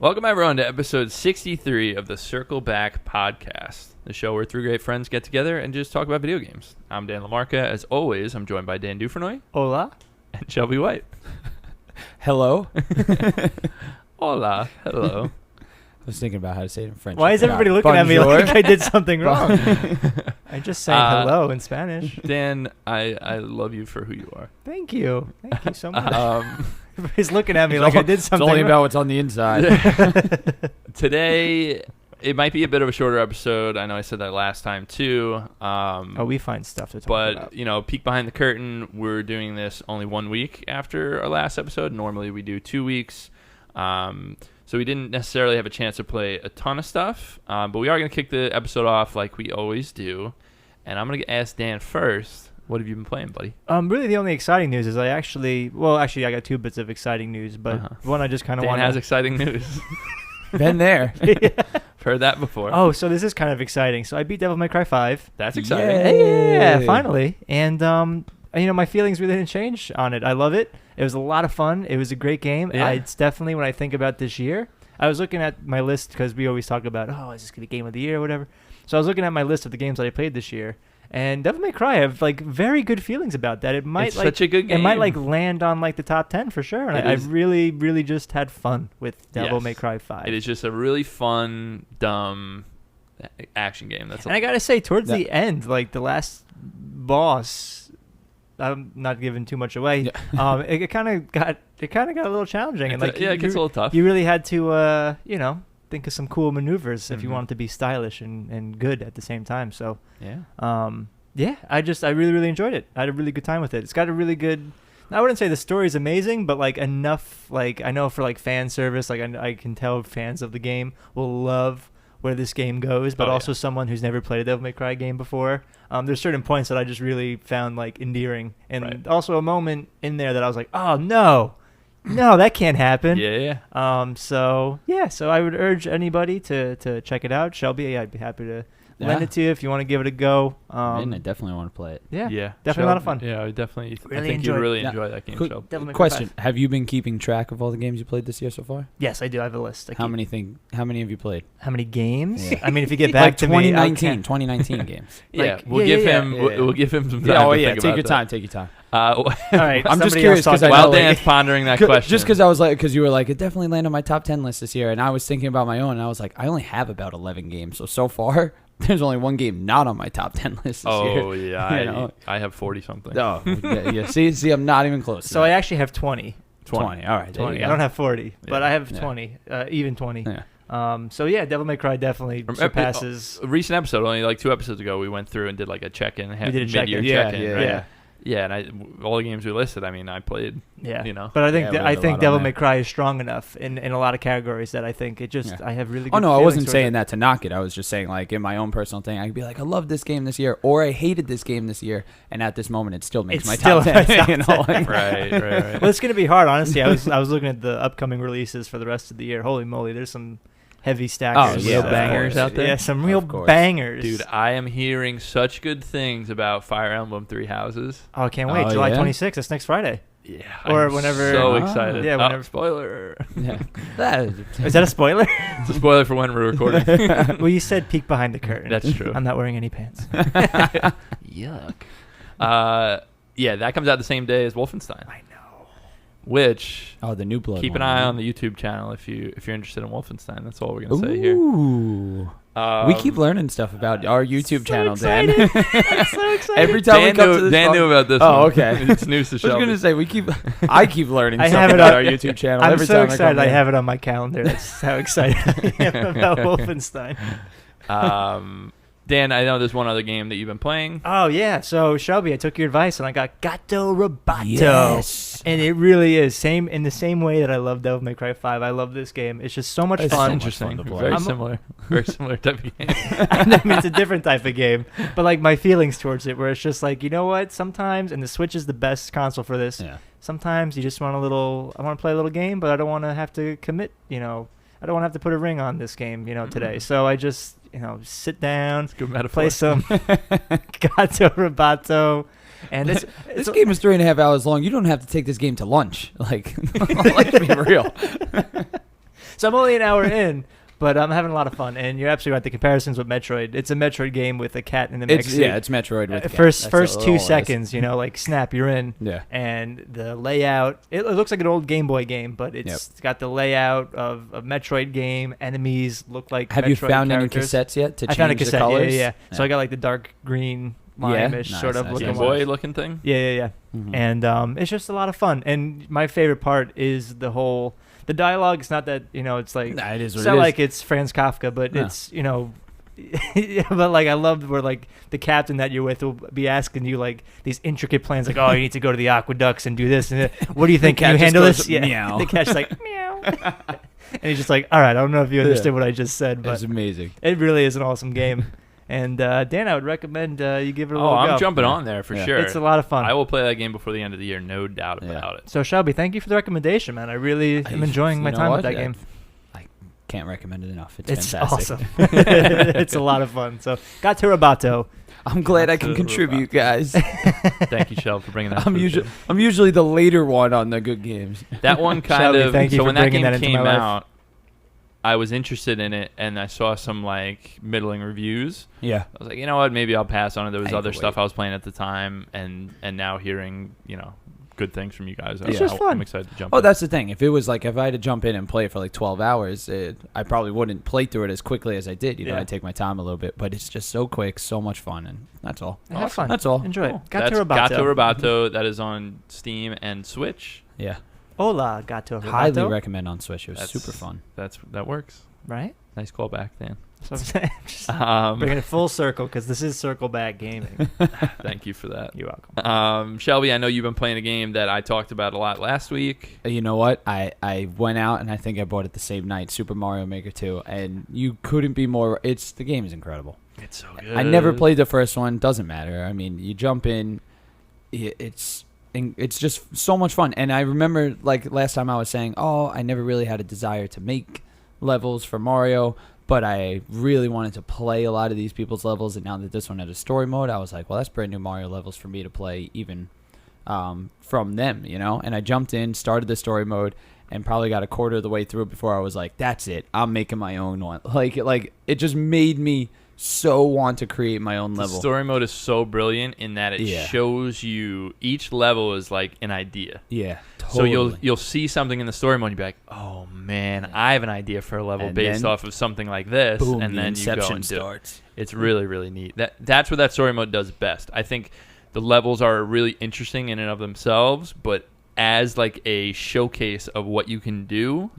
Welcome, everyone, to episode 63 of the Circle Back podcast, the show where three great friends get together and just talk about video games. I'm Dan LaMarca. As always, I'm joined by Dan Dufresnoy. Hola. And Shelby White. Hello. Hola. Hello. I was thinking about how to say it in French. Why is everybody looking at me like I did something wrong? I just sang hello in Spanish. Dan, I love you for who you are. Thank you. Thank you so much. Everybody's looking at me like I did something It's only wrong. about what's on the inside. Today, it might be a bit of a shorter episode. I know I said that last time, too. We find stuff to talk about. But, peek behind the curtain, we're doing this only 1 week after our last episode. Normally, we do 2 weeks. So we didn't necessarily have a chance to play a ton of stuff. But we are going to kick the episode off like we always do. And I'm going to ask Dan first. What have you been playing, buddy? Really, the only exciting news is I got 2 bits of exciting news, but one I just kind of want to... Dan has exciting news. Been there. Yeah. Heard that before. Oh, so this is kind of exciting. So I beat Devil May Cry 5. That's exciting. Yeah, finally. And, my feelings really didn't change on it. I love it. It was a lot of fun. It was a great game. Yeah. It's definitely, when I think about this year, I was looking at my list because we always talk about, is this going to be game of the year or whatever? So I was looking at my list of the games that I played this year. And Devil May Cry, I have very good feelings about that. It might it's such a good game. It might land on the top 10 for sure. And I really, really just had fun with Devil May Cry 5. It is just a really fun, dumb action game. And I gotta say, towards the end, the last boss, I'm not giving too much away. Yeah. It kind of got a little challenging. It gets a little tough. You really had to, think of some cool maneuvers if you wanted to be stylish and good at the same time. So I really, really enjoyed it. I had a really good time with it. It's got a really good, I wouldn't say the story is amazing, but enough, I know for fan service, I can tell fans of the game will love where this game goes, but also someone who's never played a Devil May Cry game before. There's certain points that I just really found endearing, and also a moment in there that I was like, oh no, that can't happen. So I would urge anybody to check it out. Shelby, I'd be happy to lend it to you if you want to give it a go. I definitely want to play it. Yeah, definitely a lot of fun. Yeah, I definitely. Really I think you really enjoy that game. Quick question: have you been keeping track of all the games you played this year so far? Yes, I do. I have a list. How many have you played? How many games? Yeah. I mean, if you get back to 2019 games. We'll give him some time. Take your time. All right, I'm just curious because while Dan's pondering that question, just because you were like, it definitely landed on my top 10 list this year, and I was thinking about my own, and I was like, I only have about 11 games, so far there's only one game not on my top 10 list this year. Oh yeah, I have 40 something. Oh yeah. See, I'm not even close. So I actually have 20. 20. All right. 20. I don't have 40, but I have 20, even 20. Yeah. Devil May Cry definitely surpasses. A recent episode, only 2 episodes ago, we went through and did a check-in. We did a check-in. Yeah, and all the games we listed, I played. Yeah, But I think Devil May Cry is strong enough in a lot of categories that I think it just I have really good I wasn't saying that to knock it. I was just saying in my own personal thing, I could be like, I love this game this year, or I hated this game this year, and at this moment it still makes my top 10. Right. Well, it's gonna be hard, honestly. I was looking at the upcoming releases for the rest of the year. Holy moly, there's some heavy stackers. Real bangers out there. Yeah, some real bangers. Dude, I am hearing such good things about Fire Emblem 3 Houses. Oh, I can't wait. July 26th. That's next Friday. Yeah. Or whenever. So excited. Yeah, whenever. Spoiler. Yeah. Is that a spoiler? It's a spoiler for when we're recording. Well, you said peek behind the curtain. That's true. I'm not wearing any pants. Yuck. That comes out the same day as Wolfenstein. I know. Which the new blood. Keep an eye on the YouTube channel if you're interested in Wolfenstein. That's all we're gonna say here. We keep learning stuff about our YouTube channel, Dan. I'm so excited. Every time we come to this, Dan knew about this. Oh, okay. It's news to Shelby. I was gonna say I keep learning stuff about our YouTube channel. I'm so excited. I have it on my calendar. That's how excited I am about Wolfenstein. Dan, I know there's one other game that you've been playing. Oh, yeah. So, Shelby, I took your advice, and I got Gato Roboto. Yes. And it really is. In the same way that I love Devil May Cry 5, I love this game. It's just so much fun. Interesting. Very similar. Very similar type of game. I mean, it's a different type of game. But, my feelings towards it, where it's just you know what? Sometimes, and the Switch is the best console for this, sometimes you just want I want to play a little game, but I don't want to have to commit, I don't want to have to put a ring on this game, today. So I just... sit down, play some Gato Roboto, and this game is 3.5 hours long. You don't have to take this game to lunch. Let's be real. So I'm only an hour in, but I'm having a lot of fun. And you're absolutely right. The comparisons with Metroid. It's a Metroid game with a cat in the mix. It's Metroid with a cat. First 2 seconds, like snap, you're in. Yeah. And the layout, it looks like an old Game Boy game, but it's got the layout of a Metroid game. Enemies look like Have Metroid you found characters. any cassettes yet to I found a change the cassette, colors? yeah. So I got like the dark green lime-ish sort of looking Game one. Boy looking thing. Yeah. Mm-hmm. And it's just a lot of fun. And my favorite part is the dialogue. It's not that it's like Nah, it is what it's it not is. like it's Franz Kafka, but it's but like I love where like the captain that you're with will be asking you like these intricate plans, like, oh, you need to go to the aqueducts and do this, and what do you think? Can you handle this? Meow. The cat's like meow, and he's just like, all right, I don't know if you understood what I just said, but It's amazing. it really is an awesome game. And Dan, I would recommend you give it a little go. I'm jumping on there for sure. It's a lot of fun. I will play that game before the end of the year, no doubt about it. So Shelby, thank you for the recommendation, man. I really am enjoying my time with that game. I can't recommend it enough. It's fantastic. fantastic. Awesome. It's a lot of fun. So Gato Roboto. I'm glad I can contribute, guys. Thank you, Shel, for bringing that. I'm usually the later one on the good games. That one kind Shelby, of. thank you So for when that bringing game that into came my life. out, I was interested in it, and I saw some like middling reviews. Yeah. I was like, you know what? Maybe I'll pass on it. There was I other can stuff wait. I was playing at the time, and now hearing good things from you guys. It's just fun. I'm excited to jump. Oh, in. that's the thing. If it was like if I had to jump in and play for like 12 hours, I probably wouldn't play through it as quickly as I did. Yeah. I'd take my time a little bit, but it's just so quick, so much fun, and that's all. Have fun. That's all. Enjoy Cool. it. Gato That's Roboto. Gato Roboto. That is on Steam and Switch. Yeah. Hola, Gato Roboto. Highly recommend on Switch. It was That's- super fun. That works. Right? Nice callback, Dan. That's what I'm saying. Just bringing it full circle because this is Circle Back Gaming. Thank you for that. You're welcome. Shelby, I know you've been playing a game that I talked about a lot last week. You know what? I went out and I think I bought it the same night, Super Mario Maker 2, and you couldn't be more. The game is incredible. It's so good. I never played the first one. Doesn't matter. I mean, you jump in. It's just so much fun. And I remember like last time I was saying, oh, I never really had a desire to make levels for Mario, but I really wanted to play a lot of these people's levels. And now that this one had a story mode, I was like, well, that's brand new Mario levels for me to play, even from them, And I jumped in, started the story mode, and probably got a quarter of the way through before I was like, that's it. I'm making my own one. Like it just made me so want to create my own level. The story mode is so brilliant in that it shows you each level is like an idea. Yeah, totally. So you'll see something in the story mode and you'll be like, oh man, I have an idea for a level And based then, off of something like this, boom, and the then you go Inception and do starts. it. It's really, really neat. That's what that story mode does best. I think the levels are really interesting in and of themselves, but as like a showcase of what you can do,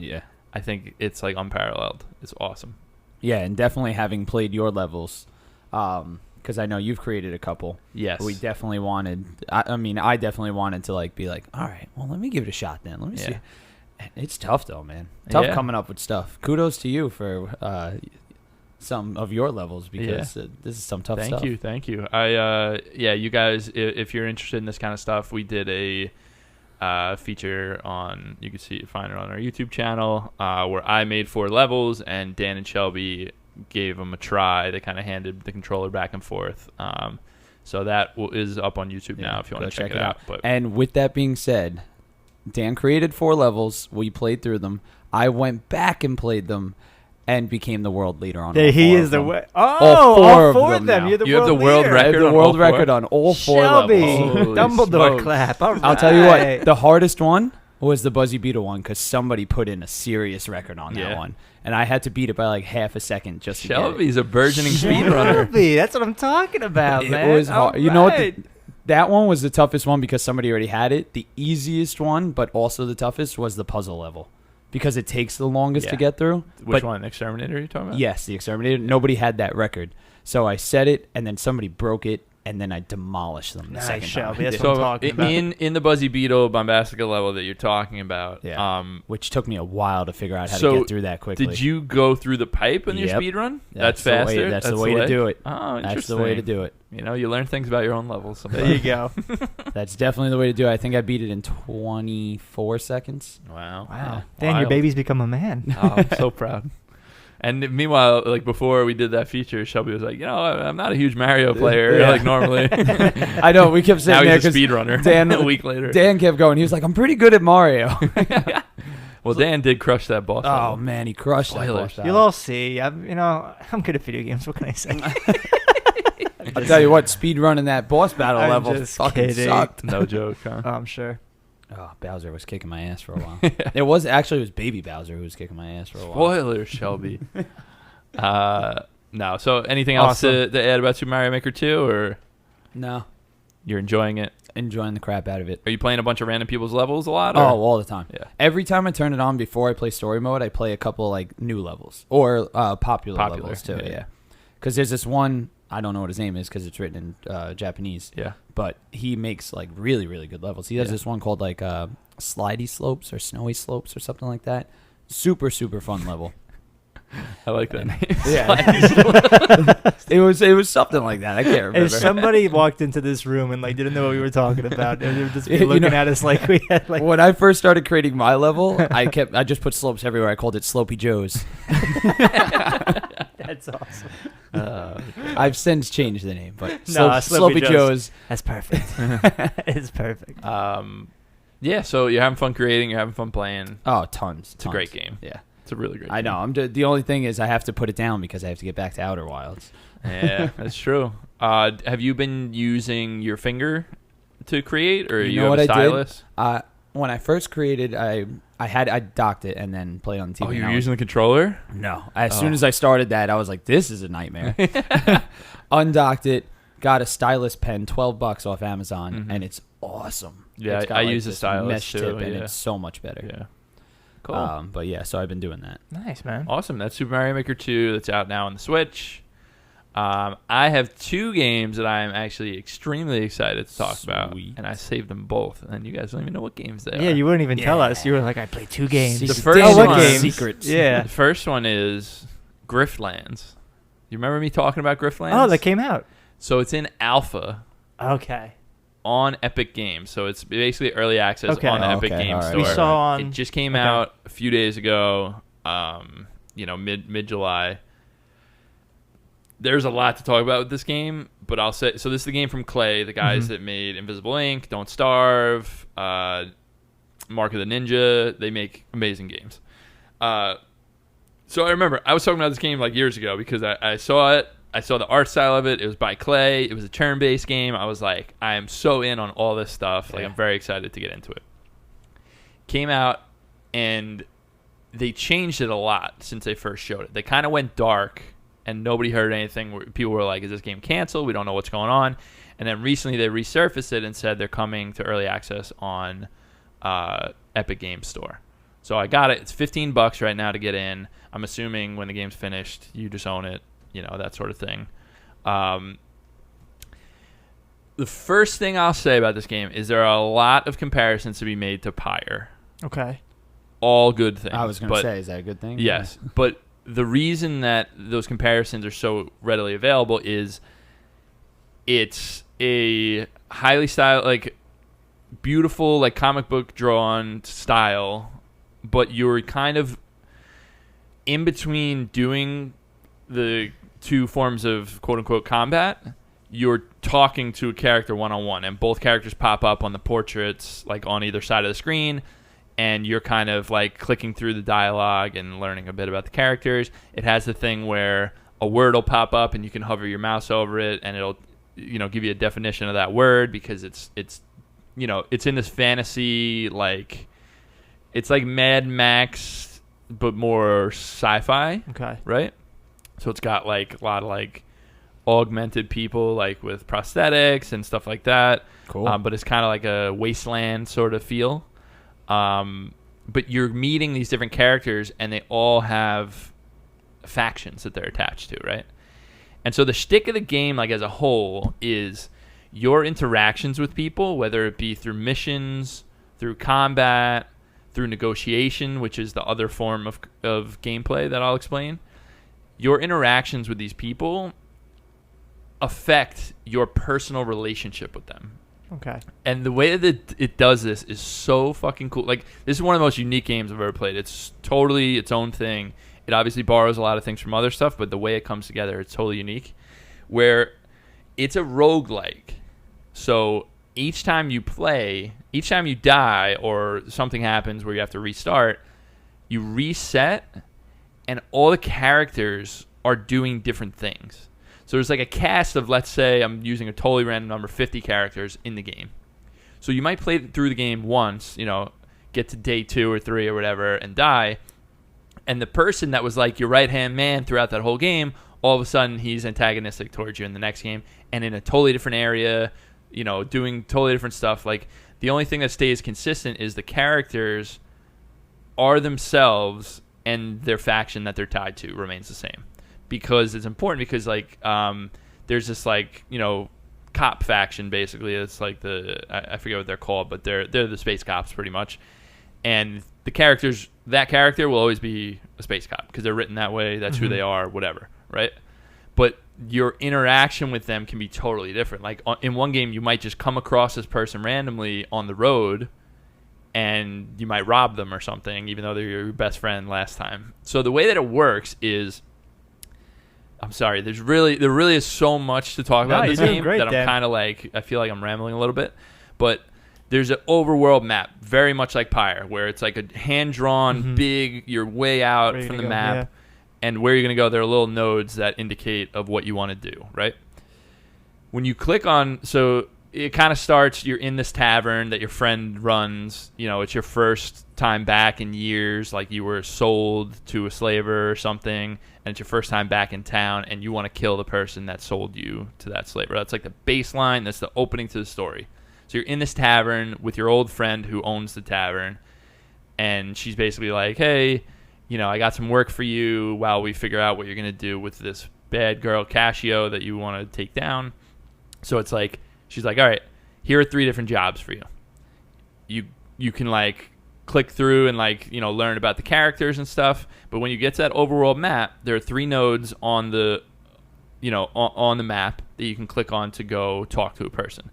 I think it's like unparalleled. It's awesome. Yeah, and definitely having played your levels, because I know you've created a couple. Yes. We definitely wanted, I definitely wanted to like be like, all right, well, let me give it a shot then. Let me see. And it's tough though, man. Tough coming up with stuff. Kudos to you for some of your levels, because this is some tough stuff. Thank you. You guys, if you're interested in this kind of stuff, we did a feature on, you can find it on our YouTube channel, where I made 4 levels and Dan and Shelby gave them a try. They kind of handed the controller back and forth. So that is up on YouTube now if you want to check it out. But and with that being said, Dan created 4 levels. We played through them. I went back and played them and became the world leader on all 4 he is of the them. way. All four of them now. You're the You world have the world leader. I have record the on world all 4? record on all 4 Shelby, levels. Holy Dumbledore smokes. clap. All I'll tell you right. what, the hardest one was the Buzzy Beetle one, because somebody put in a serious record on that one, and I had to beat it by like half a second just to get it. Shelby's a burgeoning speedrunner. Shelby, that's what I'm talking about, man. It was hard. All You know what? right. That one was the toughest one because somebody already had it. The easiest one, but also the toughest, was the puzzle level, because it takes the longest to get through. Which one? Exterminator are you talking about? Yes, the Exterminator. Nobody had that record. So I set it, and then somebody broke it, and then I demolished them the Nice, second Shelby. time. That's So what I'm talking about. in the Buzzy Beetle Bombastica level that you're talking about, Which took me a while to figure out how so to get through that quickly. did you go through the pipe in your Yep. speed run? That's the faster. way- that's the way to do it. Oh, interesting. That's the way to do it. You learn things about your own levels. There you go. That's definitely the way to do it. I think I beat it in 24 seconds. Wow. Wow. Dan, your Wild. baby's become a man. Oh, I'm so proud. And meanwhile, like before we did that feature, Shelby was like, I'm not a huge Mario player like normally. I know. We kept saying Now that he's a because speedrunner. Dan, a week later. Dan kept going. He was like, I'm pretty good at Mario. Well, Dan did crush that boss level. Oh man, he crushed that boss battle. You'll all see. I'm good at video games. What can I say? I'll tell you what, speed running that boss battle I'm level just fucking kidding. sucked. No joke, huh? I'm sure. Oh, Bowser was kicking my ass for a while. It was baby Bowser who was kicking my ass for a while. Spoilers, Shelby. No. So anything else to add about Super Mario Maker 2, or No, you're enjoying it? enjoying the crap out of it. Are you playing a bunch of random people's levels a lot? Or? Oh, all the time. Yeah. Every time I turn it on before I play story mode, I play a couple like new levels or popular levels too. Yeah. Because there's this one, I don't know what his name is because it's written in Japanese. Yeah. But he makes like really, really good levels. He has this one called like slidey slopes or snowy slopes or something like that. Super, super fun level. I like that name. Yeah. it was something like that. I can't remember. If somebody walked into this room and like didn't know what we were talking about, they would just be looking at us like we had like. When I first started creating my level, I just put slopes everywhere. I called it Slopey Joe's. That's awesome. I've since changed the name, but Slopey Slopey Joe's. That's perfect. It's perfect. Yeah. So you're having fun creating. You're having fun playing. Oh, tons. It's a great game. Yeah. It's a really great game. I know. The only thing is I have to put it down because I have to get back to Outer Wilds. Yeah, that's true. Have you been using your finger to create, or You know have what a I did? stylus? When I first creeded, I docked it and then played on the TV. Oh, you're using the controller? No. As soon as I started that, I was like, this is a nightmare. Undocked it, got a stylus pen, $12 off Amazon, and it's awesome. Yeah, It's got, I like, use a this stylus mesh too, tip, and yeah. it's so much better. Yeah. Cool. But yeah, so I've been doing that. Nice, man. Awesome. That's Super Mario Maker 2. That's out now on the Switch. I have two games that I am actually extremely excited to talk about, and I saved them both, and you guys don't even know what games they are. Yeah, you wouldn't even tell us. You were like, I played 2 games. The first what one, games? Secrets. Yeah. The first one is Griftlands. You remember me talking about Griftlands? Oh, that came out. So it's in alpha Okay. on Epic Games. So it's basically early access Okay. on the Oh, Epic okay. Games All right. Store. We saw on. It just came out a few days ago, mid-July. There's a lot to talk about with this game, but I'll say, so this is the game from Clay, the guys that made Invisible Ink, Don't Starve, Mark of the Ninja. They make amazing games. So I remember I was talking about this game like years ago because I saw it. I saw the art style of it. It was by Clay. It was a turn-based game. I was like, I am so in on all this stuff. Like, I'm very excited to get into it. Came out, and they changed it a lot since they first showed it. They kind of went dark, and nobody heard anything. People were like, is this game canceled? We don't know what's going on. And then recently they resurfaced it and said they're coming to early access on Epic Games Store. So I got it. It's $15 right now to get in. I'm assuming when the game's finished, you just own it, that sort of thing. The first thing I'll say about this game is there are a lot of comparisons to be made to Pyre. Okay. All good things. I was going to say, is that a good thing? Yes, but the reason that those comparisons are so readily available is it's a highly styled, like beautiful, like comic book drawn style, but you're kind of in between doing the two forms of quote unquote combat. You're talking to a character one-on-one, and both characters pop up on the portraits, like on either side of the screen, and you're kind of like clicking through the dialogue and learning a bit about the characters. It has the thing where a word will pop up and you can hover your mouse over it and it'll give you a definition of that word because it's in this fantasy, like it's like Mad Max but more sci-fi. Okay. Right? So it's got like a lot of like augmented people like with prosthetics and stuff like that. Cool. But it's kind of like a wasteland sort of feel. But you're meeting these different characters and they all have factions that they're attached to, right? And so the shtick of the game, like as a whole, is your interactions with people, whether it be through missions, through combat, through negotiation, which is the other form of gameplay that I'll explain. Your interactions with these people affect your personal relationship with them. Okay. And the way that it does this is so fucking cool. Like, this is one of the most unique games I've ever played. It's totally its own thing. It obviously borrows a lot of things from other stuff, but the way it comes together, it's totally unique. Where it's a roguelike. So each time you play, each time you die or something happens where you have to restart, you reset, and all the characters are doing different things. So there's like a cast of, let's say, I'm using a totally random number, 50 characters in the game. So you might play through the game once, get to day 2 or 3 or whatever, and die. And the person that was like your right-hand man throughout that whole game, all of a sudden he's antagonistic towards you in the next game and in a totally different area, doing totally different stuff. Like, the only thing that stays consistent is the characters are themselves, and their faction that they're tied to remains the same. Because it's important, because like there's this like cop faction, basically. It's like I forget what they're called, but they're the space cops pretty much. And that character will always be a space cop because they're written that way. That's who they are, whatever, right? But your interaction with them can be totally different. Like in one game, you might just come across this person randomly on the road, and you might rob them or something, even though they're your best friend last time. So the way that it works is, I'm sorry, there really is so much to talk about in this game that I'm kind of like, I feel like I'm rambling a little bit. But there's an overworld map, very much like Pyre, where it's like a hand-drawn, big, you're way out from the map, and where you're going to go, there are little nodes that indicate of what you want to do, right? When you click on, so it kind of starts, you're in this tavern that your friend runs, it's your first time back in years, like you were sold to a slaver or something, and it's your first time back in town, and you want to kill the person that sold you to that slaver. That's like the baseline, that's the opening to the story. So you're in this tavern with your old friend who owns the tavern, and she's basically like, hey, I got some work for you while we figure out what you're going to do with this bad girl, Cassio, that you want to take down. So it's like, she's like, all right, here are 3 different jobs for you. You can like click through and like, learn about the characters and stuff. But when you get to that overworld map, there are 3 nodes on the, on the map that you can click on to go talk to a person.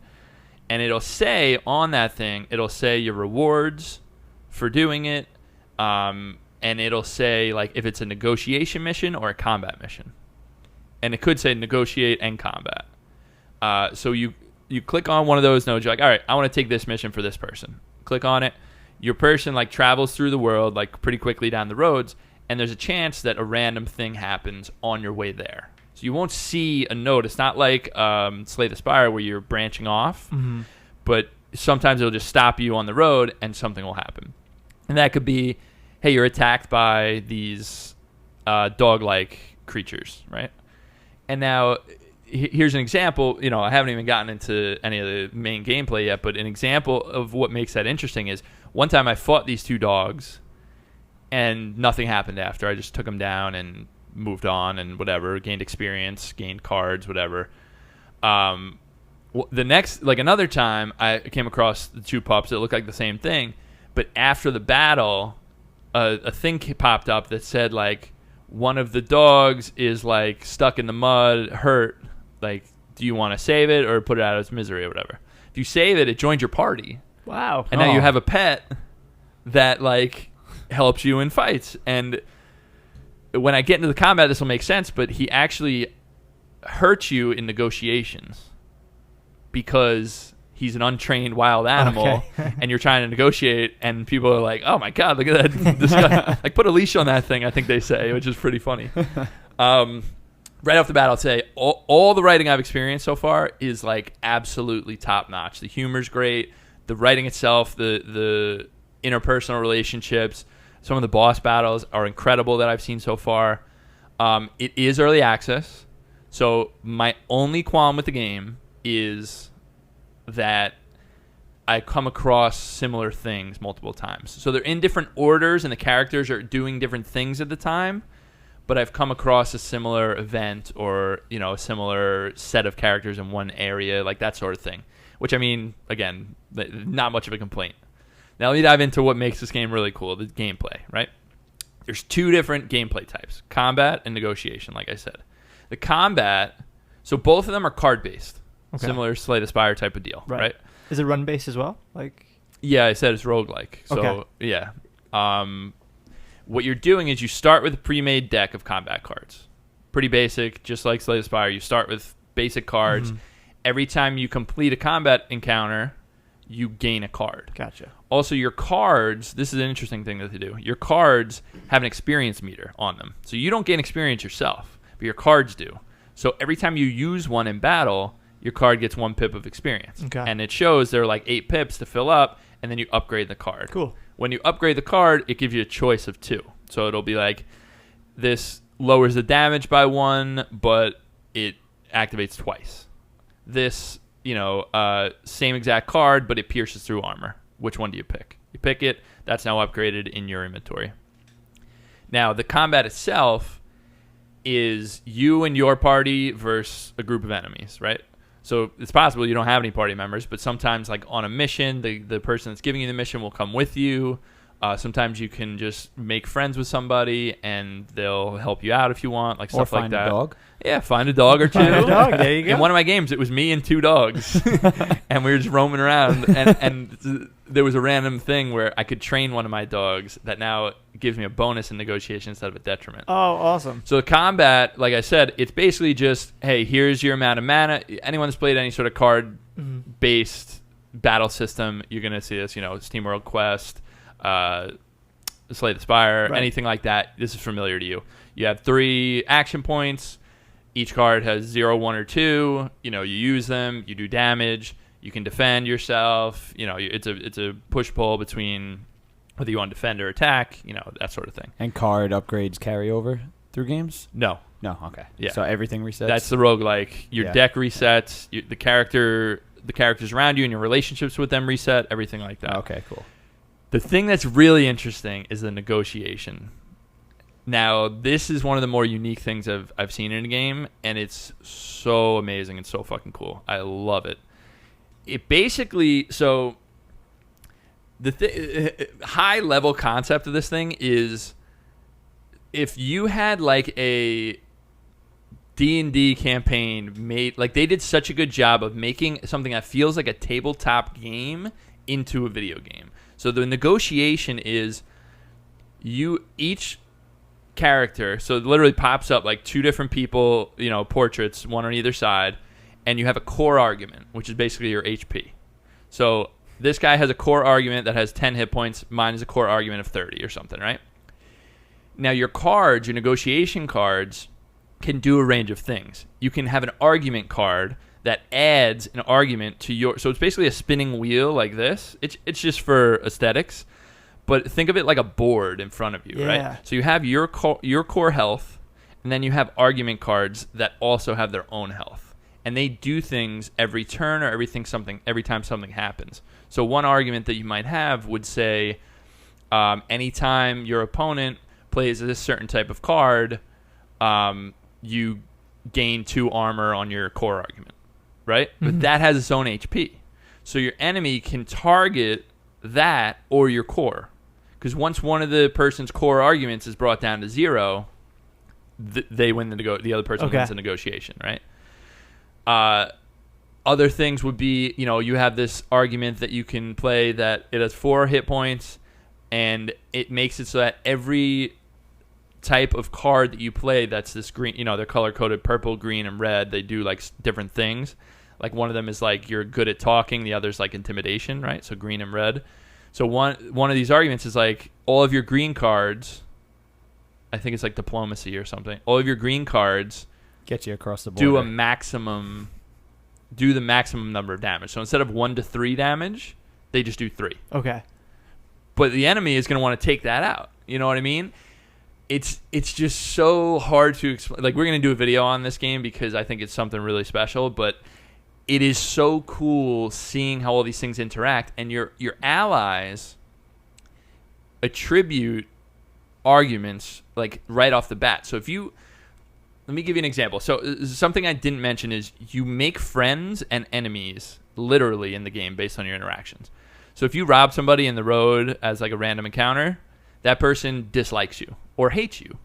And it'll say on that thing, it'll say your rewards for doing it. And it'll say like if it's a negotiation mission or a combat mission. And it could say negotiate and combat. So you click on one of those nodes. You're like, all right, I want to take this mission for this person. Click on it. Your person like travels through the world like pretty quickly down the roads, and there's a chance that a random thing happens on your way there. So you won't see a node. It's not like Slay the Spire where you're branching off, but sometimes it'll just stop you on the road and something will happen. And that could be, hey, you're attacked by these dog-like creatures, right? And now here's an example. I haven't even gotten into any of the main gameplay yet, but an example of what makes that interesting is one time I fought these 2 dogs and nothing happened after. I just took them down and moved on and whatever, gained experience, gained cards, whatever. Another time I came across the 2 pups that looked like the same thing, but after the battle, a thing popped up that said like one of the dogs is like stuck in the mud, hurt. Like, do you want to save it or put it out of its misery or whatever? If you save it, it joins your party. Wow. And now you have a pet that like helps you in fights. And when I get into the combat, this will make sense, but he actually hurts you in negotiations because he's an untrained wild animal, and you're trying to negotiate, and people are like, oh my God, look at that. This guy, like, put a leash on that thing, I think they say, which is pretty funny. Right off the bat, I'll say all the writing I've experienced so far is like absolutely top notch. The humor's great. The writing itself, the interpersonal relationships, some of the boss battles are incredible that I've seen so far. It is early access, so my only qualm with the game is that I come across similar things multiple times. So they're in different orders, and the characters are doing different things at the time, but I've come across a similar event or, a similar set of characters in one area, like that sort of thing. Which, I mean, again, not much of a complaint. Now let me dive into what makes this game really cool, the gameplay, right? There's 2 different gameplay types, combat and negotiation, like I said. The combat, so both of them are card-based, similar Slay the Spire type of deal, right? Is it run-based as well? Yeah, I said it's roguelike. So, yeah. What you're doing is you start with a pre-made deck of combat cards. Pretty basic, just like Slay the Spire. You start with basic cards. Every time you complete a combat encounter, you gain a card. Gotcha. Also, your cards, this is an interesting thing that they do. Your cards have an experience meter on them. So you don't gain experience yourself, but your cards do. So every time you use one in battle, your card gets 1 pip of experience. Okay. And it shows there are like 8 pips to fill up, and then you upgrade the card. Cool. When you upgrade the card, it gives you a choice of 2. So it'll be like, this lowers the damage by 1, but it activates twice. This, same exact card, but it pierces through armor. Which one do you pick? You pick it. That's now upgraded in your inventory. Now, the combat itself is you and your party versus a group of enemies, right? So it's possible you don't have any party members, but sometimes, like on a mission, the person that's giving you the mission will come with you. Sometimes you can just make friends with somebody, and they'll help you out if you want, like stuff like that. Or find a dog. Yeah, find a dog or two. Find a dog, there you go. In one of my games, it was me and 2 dogs, and we were just roaming around, and there was a random thing where I could train one of my dogs that now gives me a bonus in negotiation instead of a detriment. Oh, awesome. So the combat, like I said, it's basically just, hey, here's your amount of mana. Anyone that's played any sort of card-based battle system, you're going to see this, SteamWorld Quest, Slay the Spire, right. Anything like that. This is familiar to you. You have 3 action points. Each card has 0, 1, or 2. You use them. You do damage. You can defend yourself. It's a push-pull between whether you want to defend or attack, that sort of thing. And card upgrades carry over through games? No. No, okay. Yeah. So everything resets? That's the roguelike. Your deck resets. The characters around you and your relationships with them reset, everything like that. Okay, cool. The thing that's really interesting is the negotiation. Now, this is one of the more unique things I've seen in a game, and it's so amazing and so fucking cool. I love it. It basically, so the high level concept of this thing is, if you had like a D&D campaign made, like they did such a good job of making something that feels like a tabletop game into a video game. So the negotiation is each character, so it literally pops up like 2 different people, portraits, one on either side, and you have a core argument, which is basically your HP. So this guy has a core argument that has 10 hit points. Mine is a core argument of 30 or something, right? Now your cards, your negotiation cards, can do a range of things. You can have an argument card that adds an argument to your... So it's basically a spinning wheel like this. It's just for aesthetics. But think of it like a board in front of you, right? So you have your core health, and then you have argument cards that also have their own health. And they do things every turn or every time something happens. So one argument that you might have would say, anytime your opponent plays this certain type of card, you gain 2 armor on your core argument. Right? Mm-hmm. But that has its own HP. So your enemy can target that or your core. Because once one of the person's core arguments is brought down to 0, they win the other person wins the negotiation, right? Other things would be, you have this argument that you can play that it has 4 hit points, and it makes it so that every type of card that you play that's this green, they're color-coded purple, green, and red. They do, like, different things. Like, one of them is, like, you're good at talking. The other's, like, intimidation, right? So green and red. So one of these arguments is, like, all of your green cards, I think it's, like, diplomacy or something. All of your green cards get you across the border. Do the maximum number of damage. So instead of 1 to 3 damage, they just do 3. Okay. But the enemy is going to want to take that out. You know what I mean? It's just so hard to explain. Like, we're going to do a video on this game because I think it's something really special, but it is so cool seeing how all these things interact, and your allies attribute arguments like right off the bat. So let me give you an example. So something I didn't mention is you make friends and enemies literally in the game based on your interactions. So if you rob somebody in the road as like a random encounter, that person dislikes you or hates you.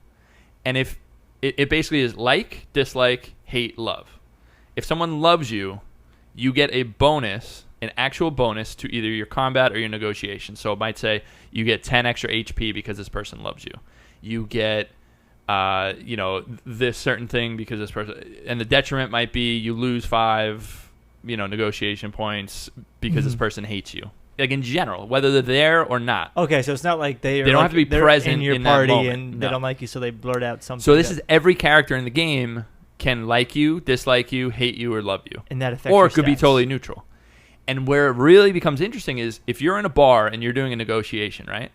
And if it basically is like, dislike, hate, love. If someone loves you, you get a bonus, an actual bonus to either your combat or your negotiation. So it might say you get 10 extra HP because this person loves you. You get, this certain thing because this person... And the detriment might be you lose 5 negotiation points because this person hates you. Like in general, whether they're there or not. Okay, so it's not like they don't have to be present in your in party that moment. and they don't like you, so they blurt out something. So this is every character in the game can like you, dislike you, hate you, or love you. And that affects or your it could be stats. totally neutral. And where it really becomes interesting is if you're in a bar and you're doing a negotiation, right?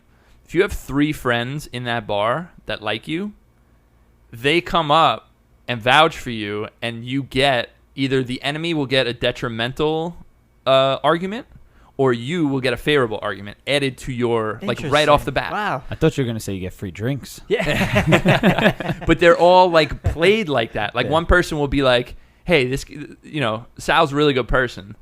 If you have 3 friends in that bar that like you, they come up and vouch for you, and you get either the enemy will get a detrimental argument, or you will get a favorable argument added to your, like, right off the bat. Wow. I thought you were going to say you get free drinks. Yeah. But they're all, like, played like that. Like, one person will be like, hey, this, Sal's a really good person.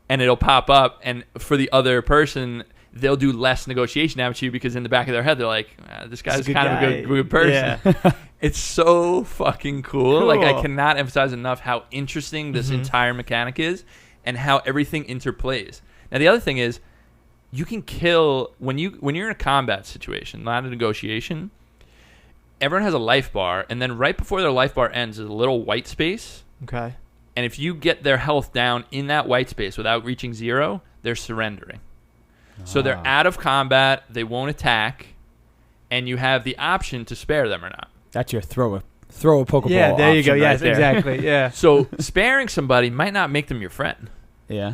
And it'll pop up, and for the other person, they'll do less negotiation damage to you because in the back of their head, they're like, this guy's kind of a good person. Yeah. It's so fucking cool. Like, I cannot emphasize enough how interesting this entire mechanic is and how everything interplays. Now, the other thing is, you can kill when you're in a combat situation, not a negotiation. Everyone has a life bar, and then right before their life bar ends is a little white space. Okay. And if you get their health down in that white space without reaching 0, they're surrendering. So they're out of combat, they won't attack, and you have the option to spare them or not. That's your throw a Pokeball. Yeah, there you go. right Yes, there. exactly. Yeah. So sparing somebody might not make them your friend, Yeah.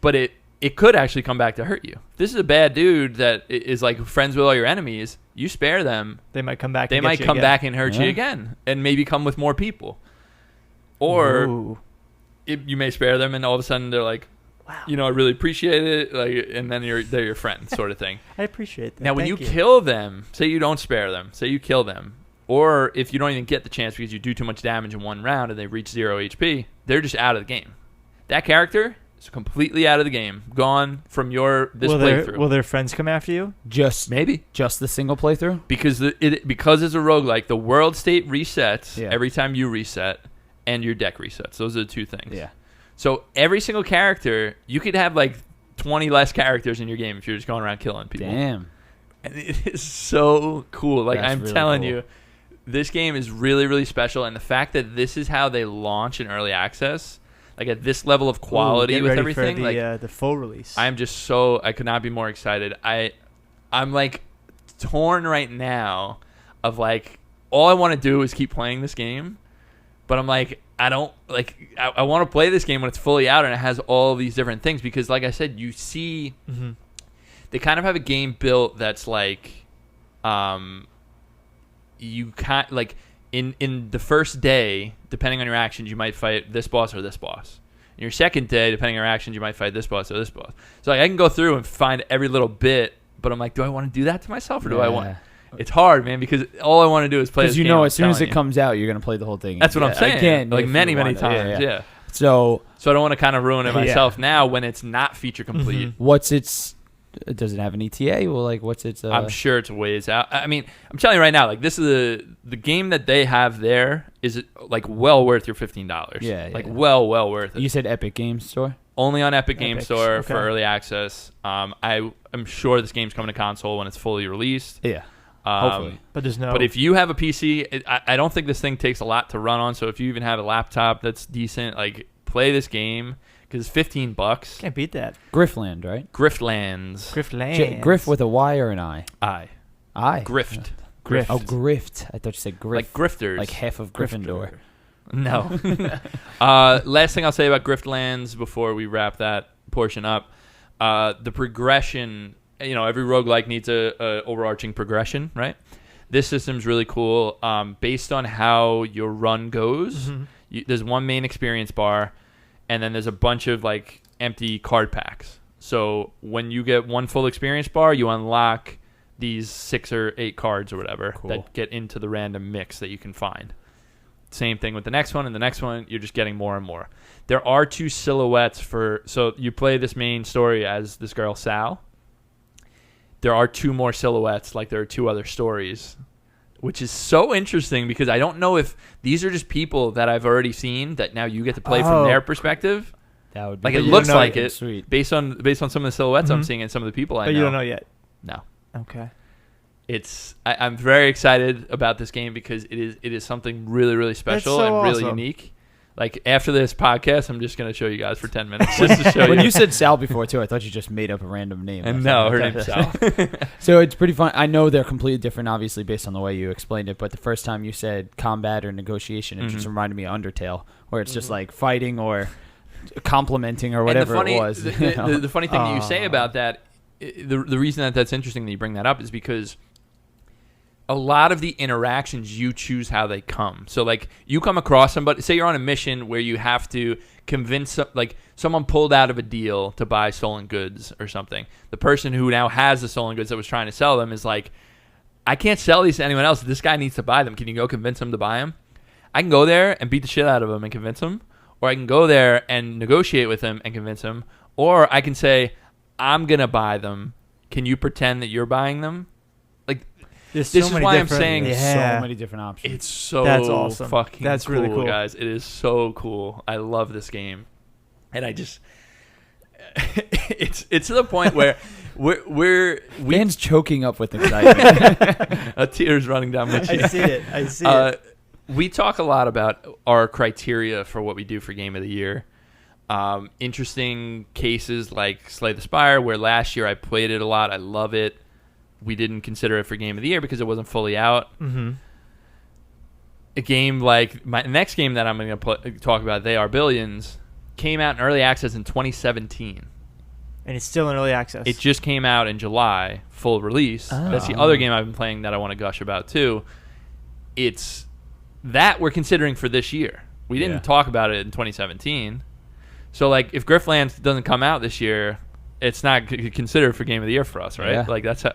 but it could actually come back to hurt you. If this is a bad dude that is like friends with all your enemies, you spare them, They might come back. they might come back and hurt you again, and maybe come with more people. Or you may spare them, and all of a sudden they're like, wow. I really appreciate it, like, and then they're your friend, sort of thing. I appreciate that. Now, when Thank you kill them, say you don't spare them, say you kill them, or if you don't even get the chance because you do too much damage in one round and they reach 0 HP, they're just out of the game. That character is completely out of the game, gone from this playthrough. Will their friends come after you? Maybe. Just the single playthrough? Because because it's a roguelike, the world state resets every time you reset, and your deck resets. Those are the 2 things. Yeah. So every single character, you could have like 20 less characters in your game if you're just going around killing people. Damn. And it is so cool. Like, That's I'm really telling cool. you, this game is really, really special. And the fact that this is how they launch in early access, like at this level of quality get with ready everything, for the full release. I'm just I could not be more excited. I'm like torn right now of like, all I want to do is keep playing this game. But I'm like, I don't like. I want to play this game when it's fully out and it has all these different things because, like I said, you see, they kind of have a game built that's like, you can't like in the first day, depending on your actions, you might fight this boss or this boss. In your second day, depending on your actions, you might fight this boss or this boss. So like, I can go through and find every little bit, but I'm like, do I want to do that to myself or do I want? It's hard, man, because all I want to do is play this game. Because as soon as it you. comes out, you're going to play the whole thing. That's what I'm saying. Again, like many want times. Yeah. So I don't want to kind of ruin it myself now when it's not feature complete. what's its? Does it have an ETA? Well, like, what's its? I'm sure it's ways out. I mean, I'm telling you right now, like, this is the game that they have there is like well worth your $15. Yeah, like yeah. well worth it. You said Epic Games Store. Only on Epic Games Store Okay. for early access. I'm sure this game's coming to console when it's fully released. Yeah. Hopefully. But there's no. But if you have a PC, I don't think this thing takes a lot to run on. So if you even have a laptop that's decent, like, play this game because it's $15. Can't beat that. Griftland, right? Griftlands. Griftlands. Griff with a Y or an I? I. Grift. Grift. Oh, Grift. I thought you said Griff. Like grifters. Like half of Gryffindor. No. Last thing I'll say about Griftlands before we wrap that portion up, the progression, every roguelike needs a overarching progression, right? This system's really cool. Based on how your run goes, there's one main experience bar, and then there's a bunch of like empty card packs. So when you get one full experience bar, you unlock these 6 or 8 cards or whatever that get into the random mix that you can find. Same thing with the next one, and the next one, you're just getting more and more. There are 2 silhouettes so you play this main story as this girl, Sal. There are 2 more silhouettes, like there are 2 other stories, which is so interesting because I don't know if these are just people that I've already seen that now you get to play from their perspective. That would be Like, it looks like it, sweet. based on some of the silhouettes I'm seeing and some of the people I know. But you don't know yet. No. Okay. I'm very excited about this game because it is something really, really special so and really awesome. unique. Like after this podcast, I'm just gonna show you guys for 10 minutes just to show When you. you said Sal before too, I thought you just made up a random name. And no, her name's Sal. So it's pretty fun. I know they're completely different, obviously, based on the way you explained it. But the first time you said combat or negotiation, it just reminded me of Undertale, where it's just like fighting or complimenting or whatever it was. The funny thing that you say about that, the reason that's interesting that you bring that up is because a lot of the interactions, you choose how they come. So, like, you come across somebody, say you're on a mission where you have to convince, like, someone pulled out of a deal to buy stolen goods or something. The person who now has the stolen goods that was trying to sell them is like, I can't sell these to anyone else. This guy needs to buy them. Can you go convince him to buy them? I can go there and beat the shit out of him and convince him. Or I can go there and negotiate with him and convince him. Or I can say, I'm going to buy them. Can you pretend that you're buying them? This is why I'm saying so many different options. It's That's awesome. Fucking That's cool, really cool, guys. It is so cool. I love this game, and I just it's to the point where we're Dan's choking up with excitement. a tear's running down my cheek. I see it. I see it. We talk a lot about our criteria for what we do for Game of the Year. Interesting cases like Slay the Spire, where last year I played it a lot. I love it. We didn't consider it for Game of the Year because it wasn't fully out. Mm-hmm. A game like my next game that I'm going to talk about, They Are Billions, came out in early access in 2017. And it's still in early access. It just came out in July, full release. Oh. That's the other game I've been playing that I want to gush about too. It's that we're considering for this year. We didn't talk about it in 2017. So, like, if Griftlands doesn't come out this year, it's not considered for Game of the Year for us, right? Yeah. Like, that's how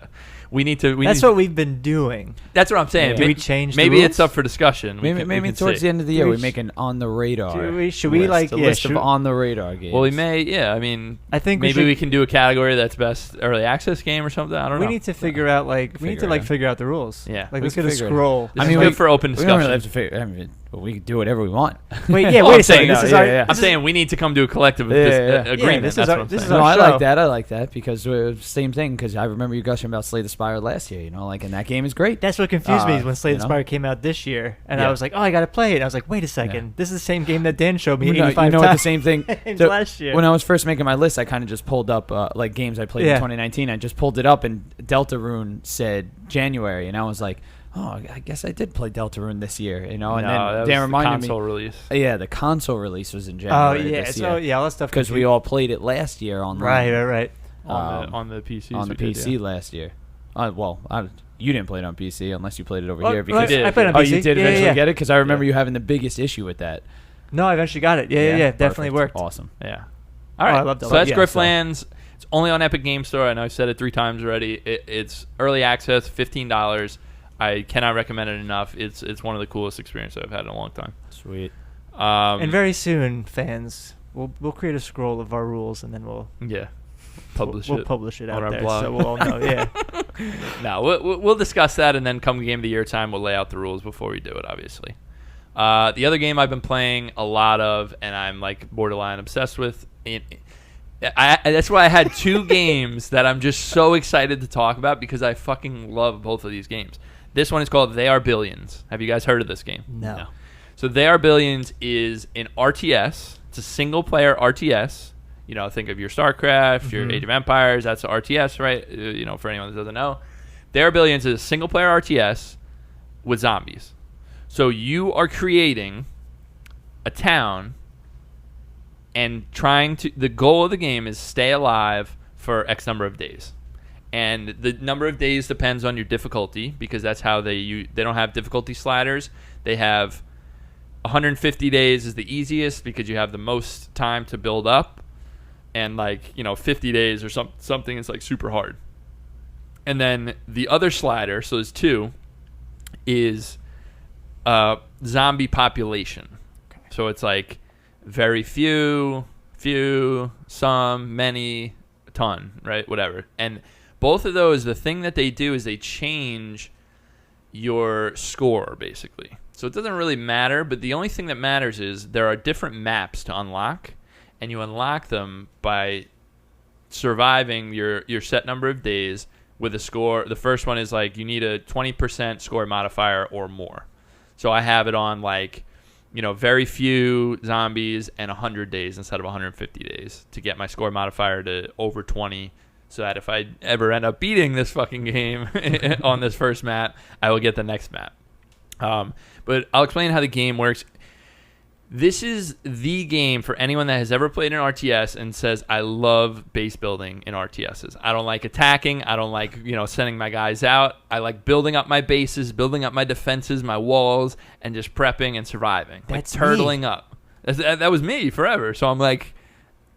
we need to. That's what we've been doing. That's what I'm saying. Yeah. Do we change the Maybe rules? it's up for discussion. Maybe towards the end of the year we make an on the radar. Should we like list of on the radar games? Well, we may. Yeah, I mean, I think maybe we can do a category that's best early access game or something. I don't know. We need to figure out figure out the rules. Yeah. like Let's we could figure it scroll. This is good for open we discussion. don't really have to figure. I mean, we can do whatever we want. Wait Oh, a I'm second. saying, This is I'm saying we need to come to a collective agreement. this That's is what our- I'm this is saying. No, our I show. like that. I like that because same thing. Because I remember you gushing about Slay the Spire last year. You know, like, and that game is great. That's what confused me is when Slay you the know? Spire came out this year, and Yeah. I was like, oh, I gotta play it. And I was like, wait a second, Yeah. this is the same game that Dan showed me You know, 85 the times. same thing. So, last year. When I was first making my list, I kind of just pulled up like games I played in 2019. I just pulled it up, and Deltarune said January, and I was like, oh, I guess I did play Deltarune this year, you know. And that then Dan was reminded the console me, release. yeah, the console release was in Oh January. yeah, this so year. all that stuff Because we all played it last year online. right. On the PC. On the PC last year. You didn't play it on PC unless you played it over Well, here. Because did. I played on PC. Oh, you did Yeah, eventually yeah. get it? Because I remember you having the biggest issue with that. No, I eventually got it. Yeah. Definitely Perfect. worked. Awesome. Yeah. All right. I love so Deltarune. that's Yeah, Griftlands. It's only on Epic Game Store. I know I've said it 3 times already. It's early access, $15. I cannot recommend it enough. It's one of the coolest experiences I've had in a long time. Sweet. And very soon, fans, we'll create a scroll of our rules, and then we'll publish it on out our there, blog. so we'll all know. Yeah. No, we'll discuss that, and then come Game of the Year time, we'll lay out the rules before we do it, obviously. The other game I've been playing a lot of, and I'm like borderline obsessed with, that's why I had 2 games that I'm just so excited to talk about because I fucking love both of these games. This one is called They Are Billions. Have you guys heard of this game? No. So They Are Billions is an RTS. It's a single-player RTS. You know, think of your StarCraft, your Age of Empires. That's an RTS, right? You know, for anyone that doesn't know. They Are Billions is a single-player RTS with zombies. So you are creating a town and the goal of the game is stay alive for X number of days. And the number of days depends on your difficulty because that's how they don't have difficulty sliders. They have 150 days is the easiest because you have the most time to build up. And 50 days or something is like super hard. And then the other slider, so there's 2, is zombie population. Okay. So it's like very few, some, many, a ton, right? Whatever. And both of those, the thing that they do is they change your score, basically. So it doesn't really matter, but the only thing that matters is there are different maps to unlock, and you unlock them by surviving your set number of days with a score. The first one is like you need a 20% score modifier or more. So I have it on very few zombies and 100 days instead of 150 days to get my score modifier to over 20, so that if I ever end up beating this fucking game on this first map, I will get the next map. But I'll explain how the game works. This is the game for anyone that has ever played an RTS and says, I love base building in RTSs. I don't like attacking. I don't like, sending my guys out. I like building up my bases, building up my defenses, my walls, and just prepping and surviving. That's like turtling up. That was me forever. So I'm like,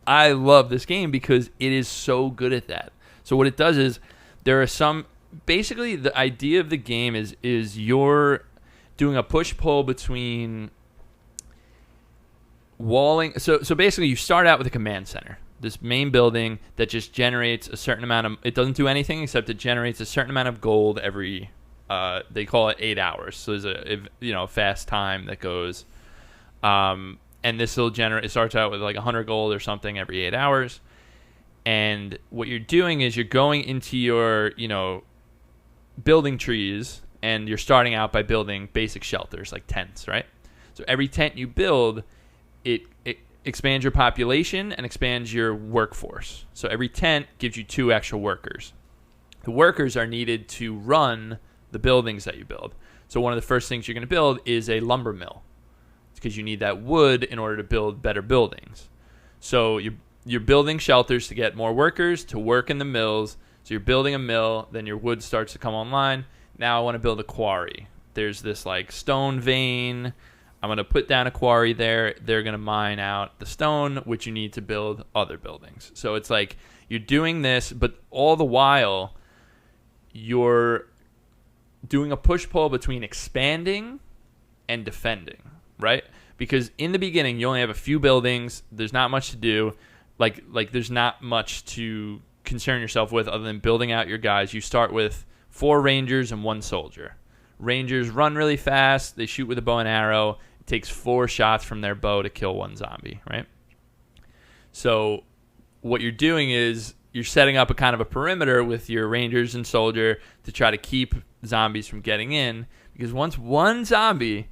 I love this game because it is so good at that. So what it does is there are some, basically the idea of the game is you're doing a push-pull between walling. So basically you start out with a command center, this main building that just generates a certain amount of, it doesn't do anything except it generates a certain amount of gold every, they call it 8 hours. So there's a fast time that goes, and this will generate, it starts out with like 100 gold or something every 8 hours. And what you're doing is you're going into your, building trees, and you're starting out by building basic shelters like tents, right? So every tent you build, it expands your population and expands your workforce. So every tent gives you 2 extra workers. The workers are needed to run the buildings that you build. So one of the first things you're going to build is a lumber mill. It's because you need that wood in order to build better buildings. So you're building shelters to get more workers to work in the mills. So you're building a mill, then your wood starts to come online. Now I want to build a quarry. There's this like stone vein. I'm going to put down a quarry there. They're going to mine out the stone, which you need to build other buildings. So it's like you're doing this, but all the while you're doing a push-pull between expanding and defending, right? Because in the beginning, you only have a few buildings. There's not much to do. Like there's not much to concern yourself with other than building out your guys. You start with 4 rangers and 1 soldier. Rangers run really fast. They shoot with a bow and arrow. It takes 4 shots from their bow to kill 1 zombie, right? So what you're doing is you're setting up a kind of a perimeter with your rangers and soldier to try to keep zombies from getting in. Because once 1 zombie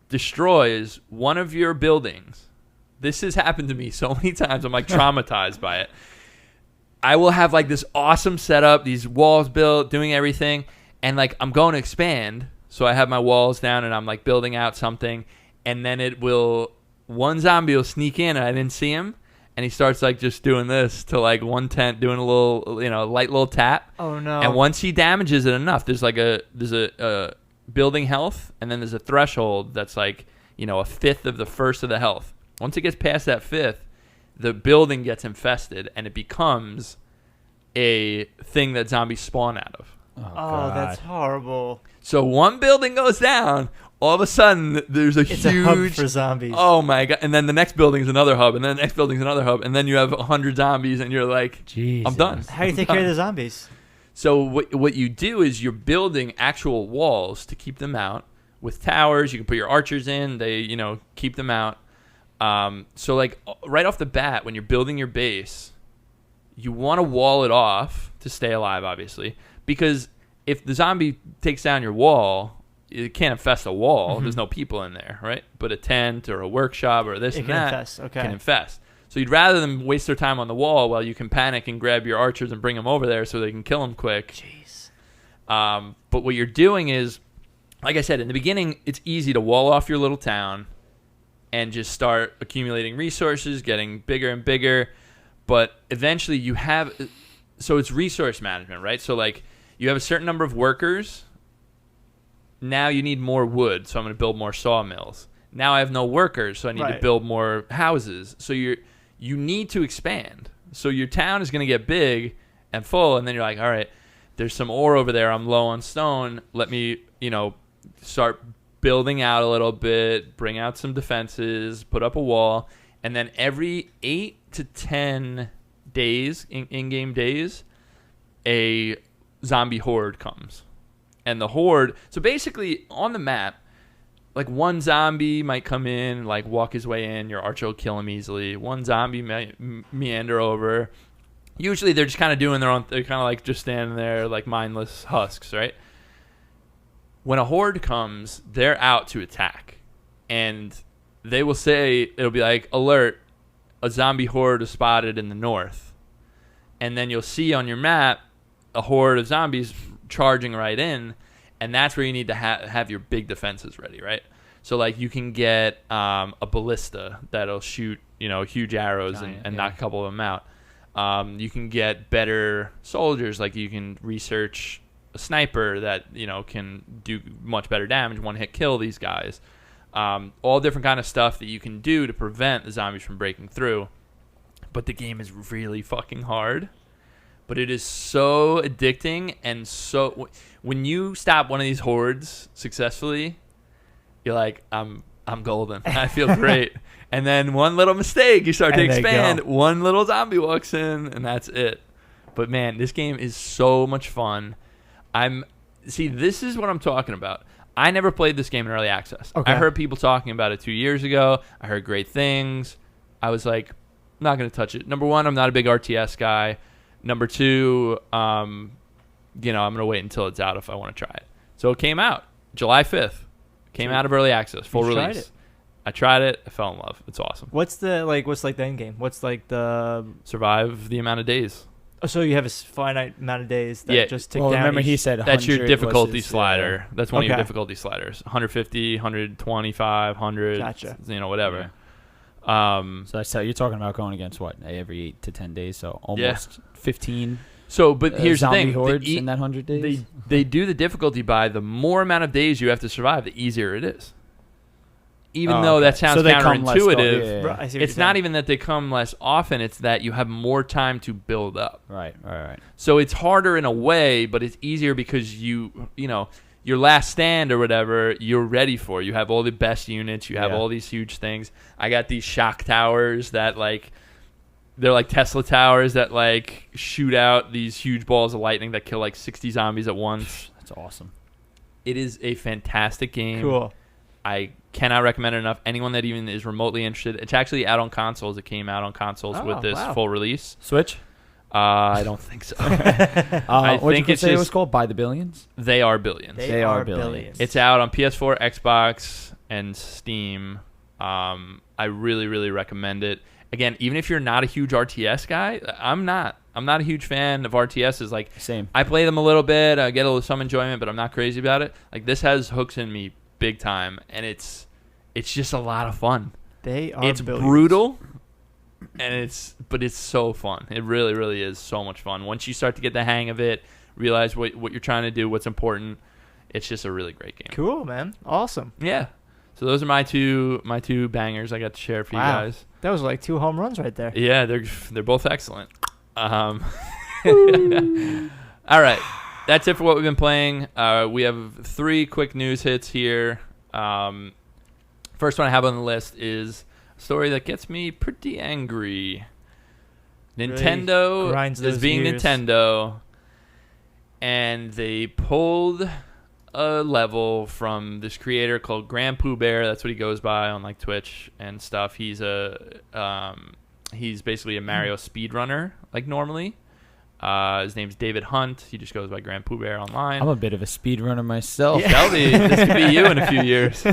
destroys one of your buildings, this has happened to me so many times. I'm like traumatized by it. I will have like this awesome setup, these walls built, doing everything. And like I'm going to expand. So I have my walls down and I'm like building out something. And then one zombie will sneak in and I didn't see him. And he starts like just doing this to like one tent, doing a little, light little tap. Oh no. And once he damages it enough, there's a building health. And then there's a threshold that's like, a fifth of the first of the health. Once it gets past that fifth, the building gets infested, and it becomes a thing that zombies spawn out of. Oh, that's horrible. So one building goes down, all of a sudden there's It's a hub for zombies. Oh my god! And then the next building is another hub, and then the next building is another hub, and then you have 100 zombies, and you're like, Jesus. I'm done. How do you take care of the zombies? So what you do is you're building actual walls to keep them out with towers. You can put your archers in. They keep them out. So like right off the bat, when you're building your base, you want to wall it off to stay alive, obviously, because if the zombie takes down your wall, it can't infest a wall. Mm-hmm. There's no people in there, right? But a tent or a workshop or this and that can infest. So you'd rather them waste their time on the wall while you can panic and grab your archers and bring them over there so they can kill them quick. Jeez. But what you're doing is, like I said, in the beginning, it's easy to wall off your little town and just start accumulating resources, getting bigger and bigger. But eventually you have... So it's resource management, right? So like you have a certain number of workers. Now you need more wood, so I'm going to build more sawmills. Now I have no workers, so I need to build more houses. So you need to expand. So your town is going to get big and full, and then you're like, all right, there's some ore over there. I'm low on stone. Let me, start building out a little bit, bring out some defenses, put up a wall, and then every 8 to 10 days, in-game days, a zombie horde comes. And the horde, so basically on the map, like one zombie might come in, like walk his way in, your archer will kill him easily. One zombie might meander over. Usually they're just kind of doing their own, they're kind of like just standing there like mindless husks, right? When a horde comes, they're out to attack. and they will say, it'll be like, alert, a zombie horde is spotted in the north. And then you'll see on your map a horde of zombies charging right in, and that's where you need to have your big defenses ready, right? So, like, you can get a ballista that'll shoot, huge arrows and knock a couple of them out. You can get better soldiers, like you can research a sniper that, can do much better damage, one-hit kill these guys. All different kind of stuff that you can do to prevent the zombies from breaking through. But the game is really fucking hard. But it is so addicting, and so when you stop one of these hordes successfully, you're like, I'm golden. I feel great. And then one little mistake, you start to expand. One little zombie walks in, and that's it. But man, this game is so much fun. This is what I'm talking about. I never played this game in early access. Okay. I heard people talking about it 2 years ago. I heard great things. I was like, I'm not going to touch it. Number one, I'm not a big RTS guy. Number two, I'm going to wait until it's out if I want to try it. So it came out July 5th. Came out of early access, full release. I tried it. I fell in love. It's awesome. What's the end game? What's like the survive the amount of days? Oh, so you have a finite amount of days that just tick down. Remember he said that's your difficulty slider. That's one of your difficulty sliders. 150, 125, 100. Gotcha. Whatever. Yeah. So that's how you're talking about going against what every 8 to 10 days, so almost 15. So, but here's the thing: hordes in that 100 days. They do the difficulty by the more amount of days you have to survive, the easier it is. Even though that sounds counterintuitive, it's not even that they come less often. It's that you have more time to build up. Right. So it's harder in a way, but it's easier because your last stand or whatever you're ready for. You have all the best units. You have all these huge things. I got these shock towers that they're like Tesla towers that shoot out these huge balls of lightning that kill 60 zombies at once. That's awesome. It is a fantastic game. Cool. I cannot recommend it enough. Anyone that even is remotely interested, it's actually out on consoles. It came out on consoles with this full release. Switch? I don't think so. I think it was called By the Billions? They Are Billions. They Are Billions. It's out on PS4, Xbox, and Steam. I really, really recommend it. Again, even if you're not a huge RTS guy, I'm not a huge fan of RTSs. Same. I play them a little bit. I get some enjoyment, but I'm not crazy about it. This has hooks in me big time, and it's just a lot of fun. It's brutal, but it's so fun. It really, really is so much fun. Once you start to get the hang of it, realize what you're trying to do, what's important, it's just a really great game. Cool, man. Awesome. Yeah. So those are my two bangers I got to share for you guys. That was like 2 home runs right there. Yeah, they're both excellent. All right. That's it for what we've been playing. We have 3 quick news hits here. First one I have on the list is a story that gets me pretty angry. Nintendo is being Nintendo, and they pulled a level from this creator called Grand Pooh Bear. That's what he goes by on Twitch and stuff. He's basically a Mario speedrunner normally. His name's David Hunt. He just goes by Grand Pooh Bear online. I'm a bit of a speedrunner myself. Shelby, this could be you in a few years.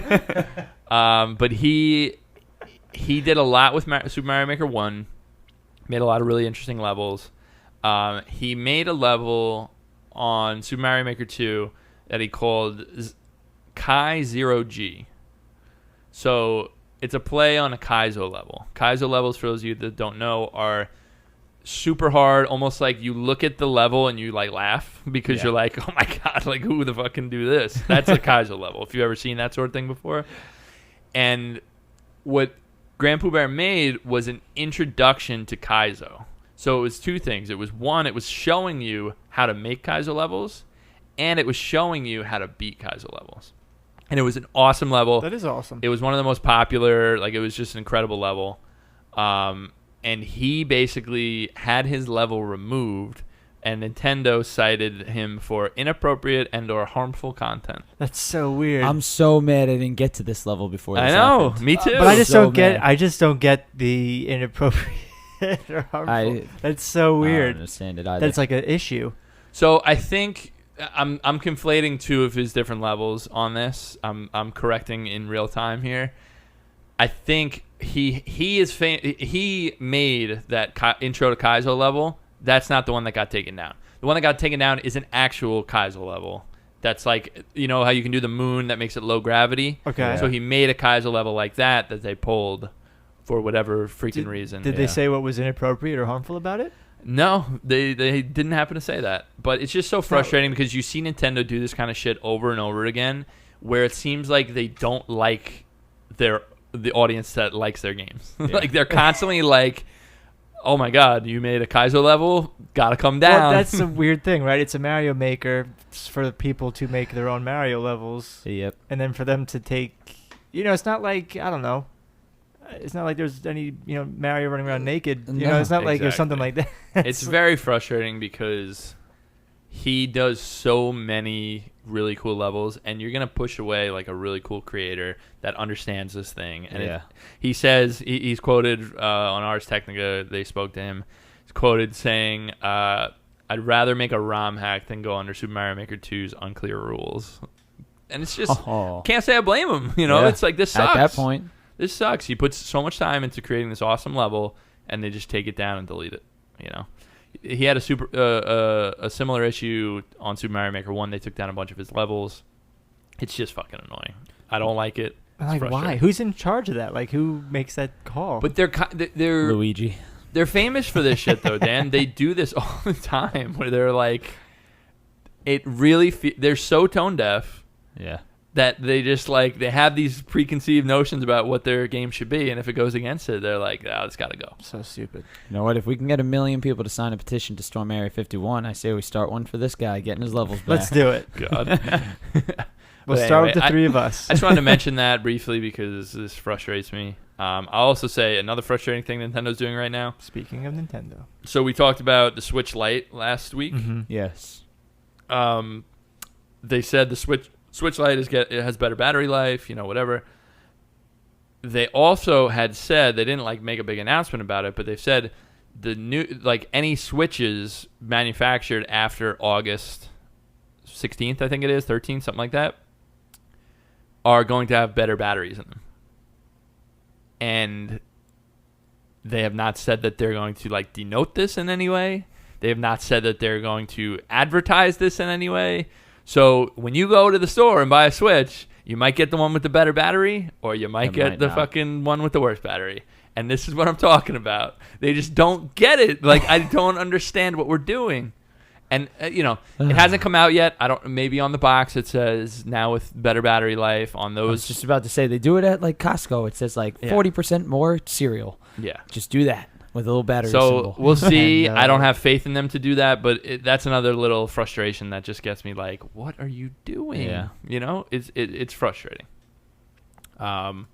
But he did a lot with Super Mario Maker 1. Made a lot of really interesting levels. He made a level on Super Mario Maker 2 that he called Kai 0G. So it's a play on a Kaizo level. Kaizo levels, for those of you that don't know, are super hard, almost like you look at the level and you laugh because you're like, oh my god, who the fuck can do this? That's a Kaizo level. If you've ever seen that sort of thing before. And what Grand Pooh Bear made was an introduction to Kaizo. So it was 2 things. It was one, it was showing you how to make Kaizo levels, and it was showing you how to beat Kaizo levels. And it was an awesome level. That is awesome. It was one of the most popular. It was just an incredible level. And he basically had his level removed, and Nintendo cited him for inappropriate and or harmful content. That's so weird. I'm so mad I didn't get to this level before this happened. Me too. But I just don't get the inappropriate or harmful. That's so weird. I don't understand it either. That's an issue. So I think I'm conflating two of his different levels on this. I'm correcting in real time here. I think he made that intro to Kaizo level. That's not the one that got taken down. The one that got taken down is an actual Kaizo level. That's like, you know how you can do the moon that makes it low gravity? Okay. So he made a Kaizo level like that they pulled for whatever freaking reason. Did they say what was inappropriate or harmful about it? No, they didn't happen to say that. But it's just so frustrating because you see Nintendo do this kind of shit over and over again where it seems like they don't like the audience that likes their games. Yeah. Like they're constantly like, oh my god, you made a Kaizo level, gotta come down. Well, that's a weird thing, right? It's a Mario Maker for people to make their own Mario levels. Yep. And then for them to take, it's not like, I don't know. It's not like there's any, Mario running around naked. It's not like there's something like that. It's very frustrating because he does so many really cool levels, and you're gonna push away like a really cool creator that understands this thing. And he says he's quoted on Ars Technica. They spoke to him. He's quoted saying, "I'd rather make a ROM hack than go under Super Mario Maker 2's unclear rules." And it's just can't say I blame him. It's like this sucks. At that point. This sucks. He puts so much time into creating this awesome level, and they just take it down and delete it. He had a similar issue on Super Mario Maker 1. They took down a bunch of his levels. It's just fucking annoying. I don't like it. Like, why? Who's in charge of that? Like, who makes that call? But they're Luigi. They're famous for this shit, though, Dan. They do this all the time, where they're like, it really. They're so tone deaf. Yeah. That they just they have these preconceived notions about what their game should be, and if it goes against it, they're like, "Oh, it's got to go." So stupid. You know what? If we can get 1 million people to sign a petition to storm Area 51, I say we start one for this guy getting his levels back. Let's do it. God. We'll start with the three of us. I just wanted to mention that briefly because this frustrates me. I'll also say another frustrating thing Nintendo's doing right now. Speaking of Nintendo, so we talked about the Switch Lite last week. Mm-hmm. Yes. They said the Switch Lite it has better battery life, whatever. They also had said, they didn't make a big announcement about it, but they've said the new any Switches manufactured after August 16th, I think it is, 13th, something like that, are going to have better batteries in them. And they have not said that they're going to denote this in any way. They have not said that they're going to advertise this in any way. So when you go to the store and buy a Switch, you might get the one with the better battery, or you might get the fucking one with the worst battery. And this is what I'm talking about. They just don't get it. I don't understand what we're doing. And it hasn't come out yet. Maybe on the box it says now with better battery life on those. I was just about to say they do it at Costco. It says 40% more cereal. Yeah. Just do that. With a little battery symbol. We'll see. And, I don't have faith in them to do that, but that's another little frustration that just gets me what are you doing? Yeah. It's frustrating. Something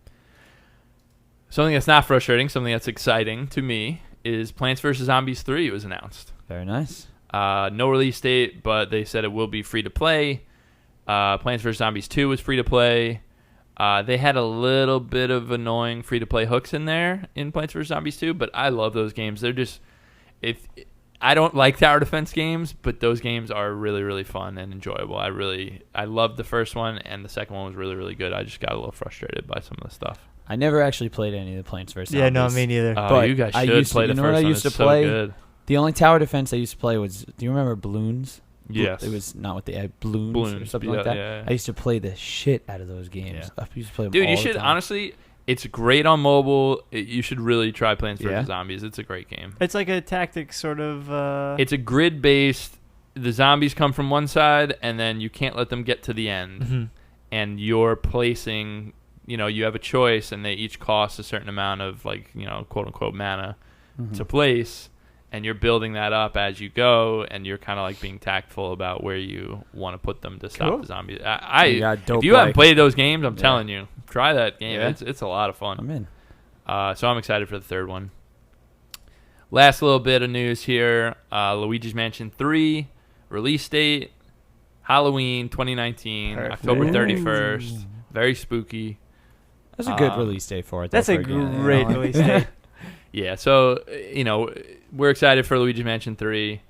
that's not frustrating, something that's exciting to me is Plants vs. Zombies 3 was announced. Very nice. No release date, but they said it will be free to play. Plants vs. Zombies 2 was free to play. They had a little bit of annoying free-to-play hooks in there in Plants vs. Zombies 2, but I love those games. They're just... I don't like tower defense games, but those games are really, really fun and enjoyable. I loved the first one, and the second one was really, really good. I just got a little frustrated by some of the stuff. I never actually played any of the Plants vs. Zombies. Yeah, no, me neither. But you guys should play the first one. I used to it's play? So good. The only tower defense I used to play was... Do you remember Balloons? Yes. It was not what they had, Balloons or something like that. Yeah. I used to play the shit out of those games. Yeah. I used to play them Dude, all you the should, time. honestly, it's great on mobile. You should really try Plants vs. Zombies. It's a great game. It's like a tactic sort of... It's a grid-based... The zombies come from one side, and then you can't let them get to the end. Mm-hmm. And you're placing... you have a choice, and they each cost a certain amount of, quote-unquote mana to place. And you're building that up as you go, and you're kind of being tactful about where you want to put them to stop the zombies. If you haven't played those games, I'm telling you, try that game. Yeah. It's a lot of fun. I'm in. So I'm excited for the third one. Last little bit of news here: Luigi's Mansion 3 release date, Halloween 2019, Perfect. October 31st. Very spooky. That's a good release date for it. That's a great release date. Yeah, so we're excited for Luigi's Mansion 3.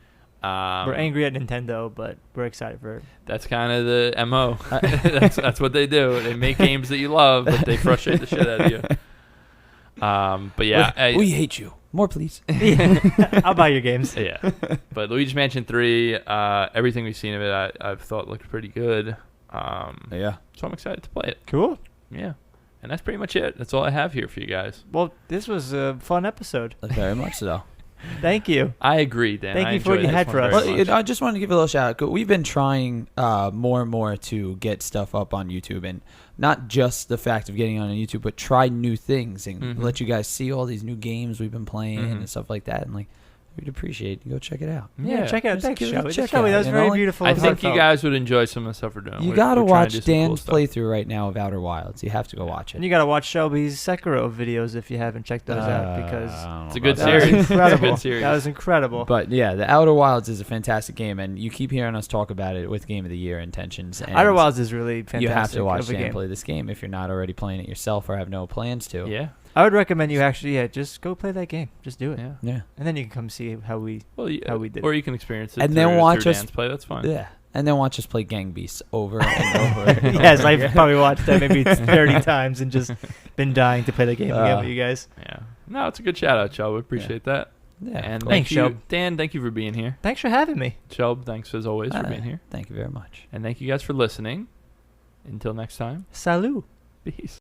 We're angry at Nintendo, but we're excited for it. That's kind of the MO. that's what they do. They make games that you love, but they frustrate the shit out of you. But yeah, we hate you. More, please. I'll buy your games. Yeah, but Luigi's Mansion 3, everything we've seen of it, I've thought looked pretty good. Yeah. So I'm excited to play it. Cool. Yeah, and that's pretty much it. That's all I have here for you guys. Well, this was a fun episode. Very much so. Thank you. I agree, Dan. Thank you for what you had for us. Well, I just wanted to give a little shout out. We've been trying more and more to get stuff up on YouTube, and not just the fact of getting on YouTube, but try new things and let you guys see all these new games we've been playing and stuff like that. And like, we'd appreciate you go check it out. Yeah, check it out. Thanks, Shelby. That was very beautiful. I think you guys would enjoy some of the stuff we're doing. You got to watch Dan's playthrough right now of Outer Wilds. You have to go watch it. And you got to watch Shelby's Sekiro videos if you haven't checked those out, because it's a good series. Incredible. Good series. That was incredible. But yeah, the Outer Wilds is a fantastic game, and you keep hearing us talk about it with Game of the Year intentions. And Outer Wilds is really fantastic. You have to watch Dan play this game if you're not already playing it yourself or have no plans to. Yeah. I would recommend you actually, just go play that game. Just do it. Yeah. And then you can come see how we did it. Or you can experience it and then watch us play. That's fine. Yeah. And then watch us play Gang Beasts over and over. And yes, over I've probably watched that maybe 30 times and just been dying to play the game again with you guys. Yeah. No, it's a good shout out, Shelb. We appreciate that. Yeah. And thanks, Shelb. Dan, thank you for being here. Thanks for having me. Shelb, thanks as always for being here. Thank you very much. And thank you guys for listening. Until next time. Salut. Peace.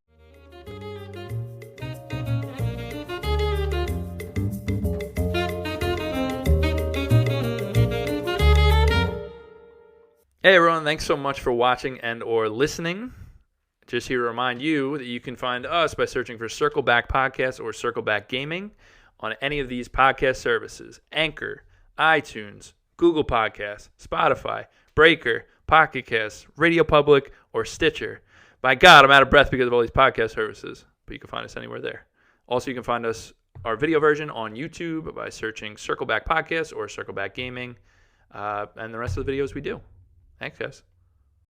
Hey everyone, thanks so much for watching and or listening. Just here to remind you that you can find us by searching for Circle Back Podcast or Circle Back Gaming on any of these podcast services: Anchor, iTunes, Google Podcasts, Spotify, Breaker, Pocket Casts, Radio Public, or Stitcher. By God, I'm out of breath because of all these podcast services, but you can find us anywhere there. Also, you can find our video version on YouTube by searching Circle Back Podcast or Circle Back Gaming, and the rest of the videos we do. Thanks, guys.